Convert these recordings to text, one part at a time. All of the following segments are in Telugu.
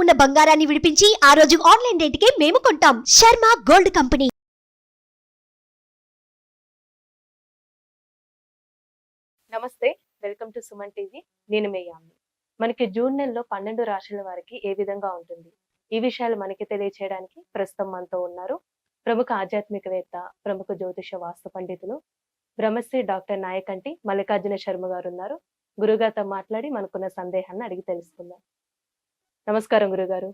ఉన్న బంగారాన్ని విడిపించి ఆ రోజు ఆన్లైన్ రేటుకే మేము కొంటాం. Sharma gold company. నమస్తే, వెల్కమ్ టు సుమన్ టీవీ. నేను మీ యామ్ని. మనకి జూన్ నెలలో 12 రాశుల వారికి ఏ విధంగా ఉంటుంది, ఈ విషయాలు మనకి తెలియచేయడానికి ప్రస్తుతం మనతో ఉన్నారు ప్రముఖ ఆధ్యాత్మికవేత్త, ప్రముఖ జ్యోతిష వాస్తు పండితులు, బ్రహ్మశ్రీ డాక్టర్ నాయకంటి మల్లికార్జున శర్మ గారు ఉన్నారు. గురుగారితో మాట్లాడి మనకున్న సందేహాన్ని అడిగి తెలుసుకుందాం. నమస్కారం గురుగారు.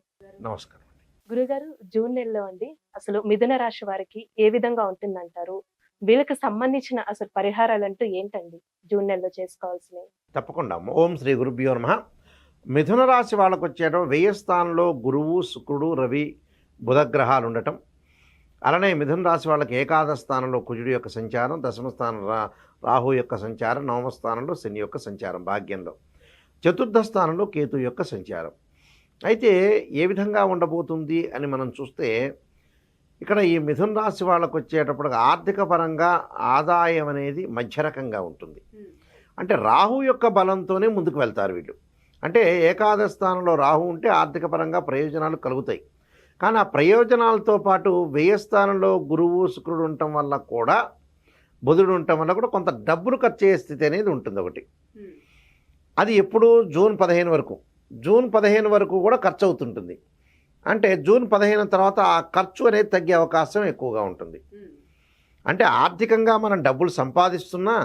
నమస్కారం. గురుగారు, జూన్ నెలలో అండి అసలు మిథున రాశి వారికి ఏ విధంగా ఉంటుందంటారు? వీళ్ళకి సంబంధించిన అసలు పరిహారాలు అంటూ ఏంటండి జూన్ నెలలో చేసుకోవాల్సినవి? తప్పకుండా. ఓం శ్రీ గురుభ్యో నమః. మిథున రాశి వాళ్ళకు వచ్చేయడం, వ్యయ స్థానంలో గురువు, శుక్రుడు, రవి, బుధగ్రహాలు ఉండటం. అలానే మిథున రాశి వాళ్ళకి ఏకాదశ స్థానంలో కుజుడు యొక్క సంచారం, దశమ స్థానం రాహు యొక్క సంచారం, నవమ స్థానంలో శని యొక్క సంచారం భాగ్యంలో, చతుర్థ స్థానంలో కేతు యొక్క సంచారం. అయితే ఏ విధంగా ఉండబోతుంది అని మనం చూస్తే, ఇక్కడ ఈ మిథున రాశి వాళ్ళకు వచ్చేటప్పుడు ఆర్థిక పరంగా ఆదాయం అనేది మధ్యరకంగా ఉంటుంది. అంటే రాహు యొక్క బలంతోనే ముందుకు వెళ్తారు వీళ్ళు. అంటే ఏకాదశ స్థానంలో రాహు ఉంటే ఆర్థిక పరంగా ప్రయోజనాలు కలుగుతాయి. కానీ ఆ ప్రయోజనాలతో పాటు వ్యయ స్థానంలో గురువు, శుక్రుడు ఉండటం వల్ల కూడా, బుధుడు ఉండటం వల్ల కూడా కొంత డబ్బులు ఖర్చు అయ్యే స్థితి అనేది ఉంటుంది ఒకటి. అది ఎప్పుడు జూన్ 15 వరకు. జూన్ 15 వరకు కూడా ఖర్చు అవుతుంటుంది. అంటే జూన్ 15 తర్వాత ఆ ఖర్చు అనేది తగ్గే అవకాశం ఎక్కువగా ఉంటుంది. అంటే ఆర్థికంగా మనం డబ్బులు సంపాదిస్తున్నా,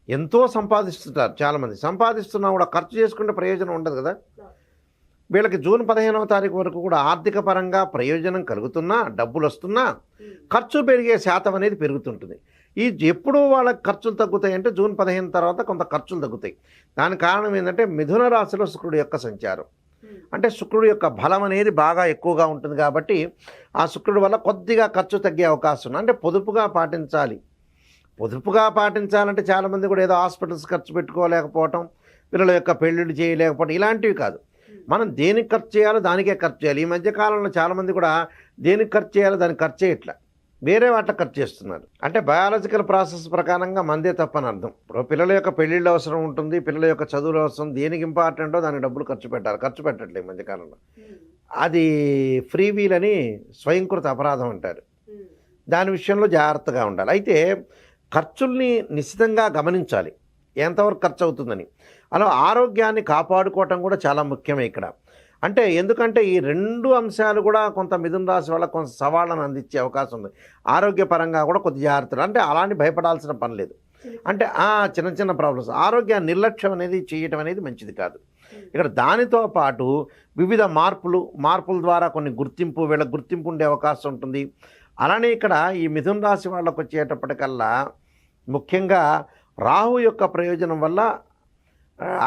ఎంతో సంపాదిస్తుంటారు చాలామంది, సంపాదిస్తున్నా కూడా ఖర్చు చేసుకుంటే ప్రయోజనం ఉండదు కదా. వీళ్ళకి జూన్ 15వ తారీఖు వరకు కూడా ఆర్థిక పరంగా ప్రయోజనం కలుగుతున్నా, డబ్బులు వస్తున్నా, ఖర్చు పెరిగే శాతం అనేది పెరుగుతుంటుంది. ఎప్పుడు వాళ్ళకి ఖర్చులు తగ్గుతాయి అంటే జూన్ 15 తర్వాత కొంత ఖర్చులు తగ్గుతాయి. దానికి కారణం ఏంటంటే మిథున రాశిలో శుక్రుడు యొక్క సంచారం. అంటే శుక్రుడు యొక్క బలం అనేది బాగా ఎక్కువగా ఉంటుంది కాబట్టి ఆ శుక్రుడు వల్ల కొద్దిగా ఖర్చు తగ్గే అవకాశం ఉంది. అంటే పొదుపుగా పాటించాలి. పొదుపుగా పాటించాలంటే చాలామంది కూడా ఏదో హాస్పిటల్స్ ఖర్చు పెట్టుకోలేకపోవటం, పిల్లల యొక్క పెళ్ళిళ్ళు చేయలేకపోవటం, ఇలాంటివి కాదు. మనం దేనికి ఖర్చు చేయాలో దానికే ఖర్చు చేయాలి. ఈ మధ్యకాలంలో చాలామంది కూడా దేనికి ఖర్చు చేయాలో దానికి ఖర్చు చేయట్లా, వేరే వాటికి ఖర్చు చేస్తున్నారు. అంటే బయాలజికల్ ప్రాసెస్ ప్రకారంగా మందే తప్పని అర్థం. ఇప్పుడు పిల్లల యొక్క పెళ్ళిళ్ళు అవసరం ఉంటుంది, పిల్లల యొక్క చదువులు అవసరం, దేనికి ఇంపార్టెంటో దానికి డబ్బులు ఖర్చు పెట్టాలి. ఖర్చు పెట్టట్లేదు ఈ మధ్యకాలంలో. అది ఫ్రీ వీల్ అని స్వయంకృత అపరాధం అంటారు. దాని విషయంలో జాగ్రత్తగా ఉండాలి. అయితే ఖర్చుల్ని నిశ్చితంగా గమనించాలి, ఎంతవరకు ఖర్చు అవుతుందని. అలా ఆరోగ్యాన్ని కాపాడుకోవటం కూడా చాలా ముఖ్యమే ఇక్కడ. అంటే ఎందుకంటే ఈ రెండు అంశాలు కూడా కొంత మిథున రాశి వాళ్ళకి కొంత సవాళ్ళను అందించే అవకాశం ఉంది. ఆరోగ్యపరంగా కూడా కొద్ది జాగ్రత్తలు, అంటే అలాంటి భయపడాల్సిన పని లేదు. అంటే చిన్న చిన్న ప్రాబ్లమ్స్, ఆరోగ్యాన్ని నిర్లక్ష్యం అనేది చేయటం అనేది మంచిది కాదు. ఇక్కడ దానితో పాటు వివిధ మార్పుల ద్వారా కొన్ని వీళ్ళకి గుర్తింపు ఉండే అవకాశం ఉంటుంది. అలానే ఇక్కడ ఈ మిథున రాశి వాళ్ళకు వచ్చేటప్పటికల్లా ముఖ్యంగా రాహు యొక్క ప్రయోజనం వల్ల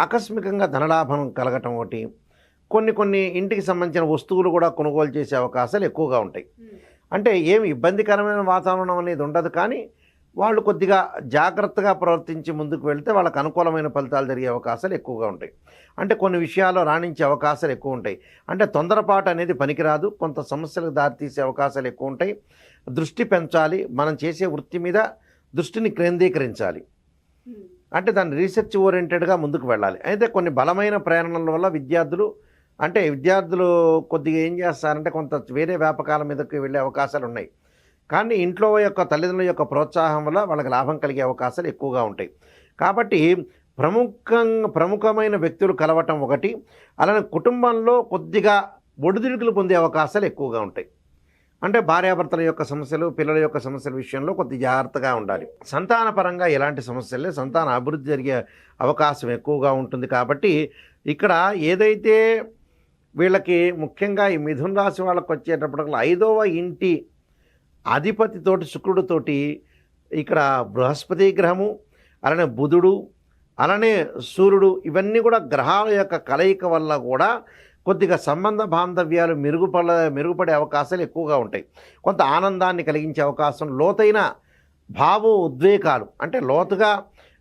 ఆకస్మికంగా ధనలాభం కలగటం ఒకటి, కొన్ని ఇంటికి సంబంధించిన వస్తువులు కూడా కొనుగోలు చేసే అవకాశాలు ఎక్కువగా ఉంటాయి. అంటే ఏమి ఇబ్బందికరమైన వాతావరణం అనేది ఉండదు, కానీ వాళ్ళు కొద్దిగా జాగ్రత్తగా ప్రవర్తించి ముందుకు వెళ్తే వాళ్ళకు అనుకూలమైన ఫలితాలు జరిగే అవకాశాలు ఎక్కువగా ఉంటాయి. అంటే కొన్ని విషయాల్లో రాణించే అవకాశాలు ఎక్కువ ఉంటాయి. అంటే తొందరపాటు అనేది పనికిరాదు, కొంత సమస్యలకు దారితీసే అవకాశాలు ఎక్కువ ఉంటాయి. దృష్టి పెంచాలి, మనం చేసే వృత్తి మీద దృష్టిని కేంద్రీకరించాలి. అంటే దాన్ని రీసెర్చ్ ఓరియంటెడ్గా ముందుకు వెళ్ళాలి. అయితే కొన్ని బలమైన ప్రేరణల వల్ల విద్యార్థులు కొద్దిగా ఏం చేస్తారంటే కొంత వేరే వ్యాపకాల మీదకి వెళ్ళే అవకాశాలు ఉన్నాయి. కానీ ఇంట్లో యొక్క తల్లిదండ్రుల యొక్క ప్రోత్సాహం వల్ల వాళ్ళకి లాభం కలిగే అవకాశాలు ఎక్కువగా ఉంటాయి. కాబట్టి ప్రముఖమైన వ్యక్తులు కలవటం ఒకటి, అలానే కుటుంబంలో కొద్దిగా ఒడిదుడుకులు పొందే అవకాశాలు ఎక్కువగా ఉంటాయి. అంటే భార్యాభర్తల యొక్క సమస్యలు, పిల్లల యొక్క సమస్యల విషయంలో కొద్ది జాగ్రత్తగా ఉండాలి. సంతానపరంగా ఎలాంటి సమస్యలే, సంతాన అభివృద్ధి జరిగే అవకాశం ఎక్కువగా ఉంటుంది. కాబట్టి ఇక్కడ ఏదైతే వీళ్ళకి ముఖ్యంగా ఈ మిథున రాశి వాళ్ళకి వచ్చేటప్పటికల్లా 5వ ఇంటి అధిపతితోటి, శుక్రుడితోటి, ఇక్కడ బృహస్పతి గ్రహము, అలానే బుధుడు, అలానే సూర్యుడు, ఇవన్నీ కూడా గ్రహాల యొక్క కలయిక వల్ల కూడా కొద్దిగా సంబంధ బాంధవ్యాలు మెరుగుపడే అవకాశాలు ఎక్కువగా ఉంటాయి. కొంత ఆనందాన్ని కలిగించే అవకాశం, లోతైన ఉద్వేగాలు, అంటే లోతుగా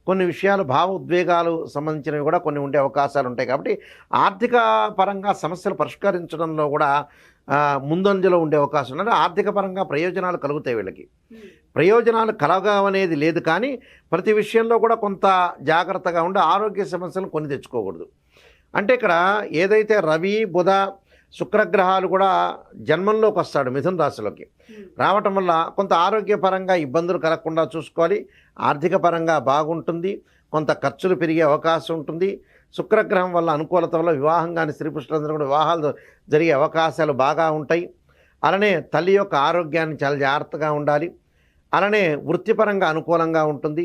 కొన్ని విషయాలు ఉద్వేగాలు సంబంధించినవి కూడా కొన్ని ఉండే అవకాశాలు ఉంటాయి. కాబట్టి ఆర్థిక పరంగా సమస్యలు పరిష్కరించడంలో కూడా ముందంజలో ఉండే అవకాశం ఉంది. ఆర్థిక పరంగా ప్రయోజనాలు కలుగుతాయి వీళ్ళకి. ప్రయోజనాలు కలగవనేది లేదు, కానీ ప్రతి విషయంలో కూడా కొంత జాగ్రత్తగా ఉండి ఆరోగ్య సమస్యలు కొని తెచ్చుకోకూడదు. అంటే ఇక్కడ ఏదైతే రవి బుధ శుక్రగ్రహాలు కూడా జన్మంలోకి వస్తాడు మిథున రాశిలోకి రావటం వల్ల కొంత ఆరోగ్యపరంగా ఇబ్బందులు కలగకుండా చూసుకోవాలి, ఆర్థిక పరంగా బాగుంటుంది, కొంత ఖర్చులు పెరిగే అవకాశం ఉంటుంది. శుక్రగ్రహం వల్ల అనుకూలత వల్ల వివాహం కానీ స్త్రీ పురుషులందరూ కూడా వివాహాలు జరిగే అవకాశాలు బాగా ఉంటాయి. అలానే తల్లి యొక్క ఆరోగ్యాన్ని చాలా జాగ్రత్తగా ఉండాలి. అలానే వృత్తిపరంగా అనుకూలంగా ఉంటుంది.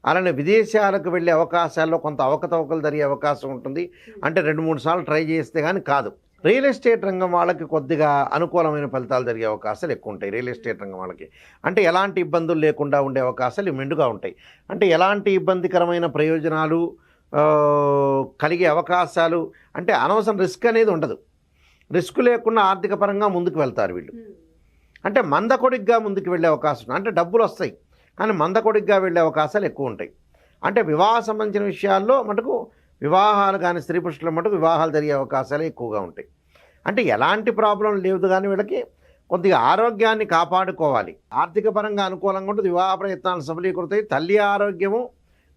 అలానే విదేశాలకు వెళ్ళే అవకాశాల్లో కొంత అవకతవకలు జరిగే అవకాశం ఉంటుంది. అంటే 2-3 సార్లు ట్రై చేస్తే కానీ కాదు. రియల్ ఎస్టేట్ రంగం వాళ్ళకి కొద్దిగా అనుకూలమైన ఫలితాలు జరిగే అవకాశాలు ఎక్కువ ఉంటాయి. రియల్ ఎస్టేట్ రంగం వాళ్ళకి అంటే ఎలాంటి ఇబ్బందులు లేకుండా ఉండే అవకాశాలు మెండుగా ఉంటాయి. అంటే ఎలాంటి ఇబ్బందికరమైన ప్రయోజనాలు కలిగే అవకాశాలు అంటే అనవసరం రిస్క్ అనేది ఉండదు. రిస్క్ లేకుండా ఆర్థిక పరంగా ముందుకు వెళ్తారు వీళ్ళు. అంటే మందకొడిగ్గా ముందుకు వెళ్ళే అవకాశం అంటే డబ్బులు వస్తాయి కానీ మందకొడిగ్గా వెళ్ళే అవకాశాలు ఎక్కువ ఉంటాయి. అంటే వివాహ సంబంధించిన విషయాల్లో మటుకు వివాహాలు కానీ స్త్రీ పురుషుల మటుకు వివాహాలు జరిగే అవకాశాలు ఎక్కువగా ఉంటాయి. అంటే ఎలాంటి ప్రాబ్లం లేదు కానీ వీళ్ళకి కొద్దిగా ఆరోగ్యాన్ని కాపాడుకోవాలి. ఆర్థిక పరంగా అనుకూలంగా ఉంటుంది, వివాహ ప్రయత్నాలు సఫలీకృతాయి. తల్లి ఆరోగ్యము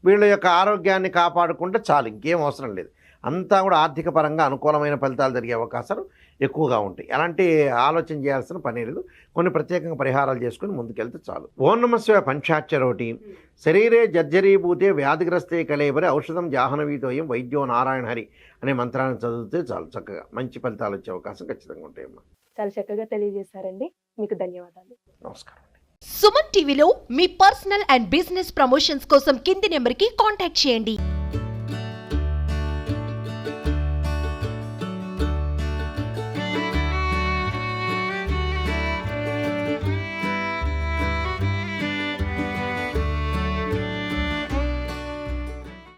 వీళ్ళ యొక్క ఆరోగ్యాన్ని కాపాడుకుంటే చాలు, ఇంకేం అవసరం లేదు. అంతా కూడా ఆర్థిక పరంగా అనుకూలమైన ఫలితాలు జరిగే అవకాశాలు ఎక్కువగా ఉంటాయి. అలాంటి ఆలోచన చేయాల్సిన పని లేదు. కొన్ని ప్రత్యేకంగా పరిహారాలు చేసుకుని ముందుకెళ్తే చాలు. ఓం నమః శివాయ పంచాక్షరోటి శరీరే జర్జరీభూతే వ్యాధిగ్రస్తే కలేబరి ఔషధం జాహ్నవీతోయం వైద్యో నారాయణ హరి అనే మంత్రాన్ని చదివితే చాలు, చక్కగా మంచి ఫలితాలు వచ్చే అవకాశం ఖచ్చితంగా ఉంటాయమ్మా. చాలా చక్కగా తెలియజేశారండి, మీకు ధన్యవాదాలు. నమస్కారం. సుమన్ టీవీలో మీ పర్సనల్ అండ్ బిజినెస్ ప్రమోషన్స్ కోసం కింది నెంబర్కి కాంటాక్ట్ చేయండి.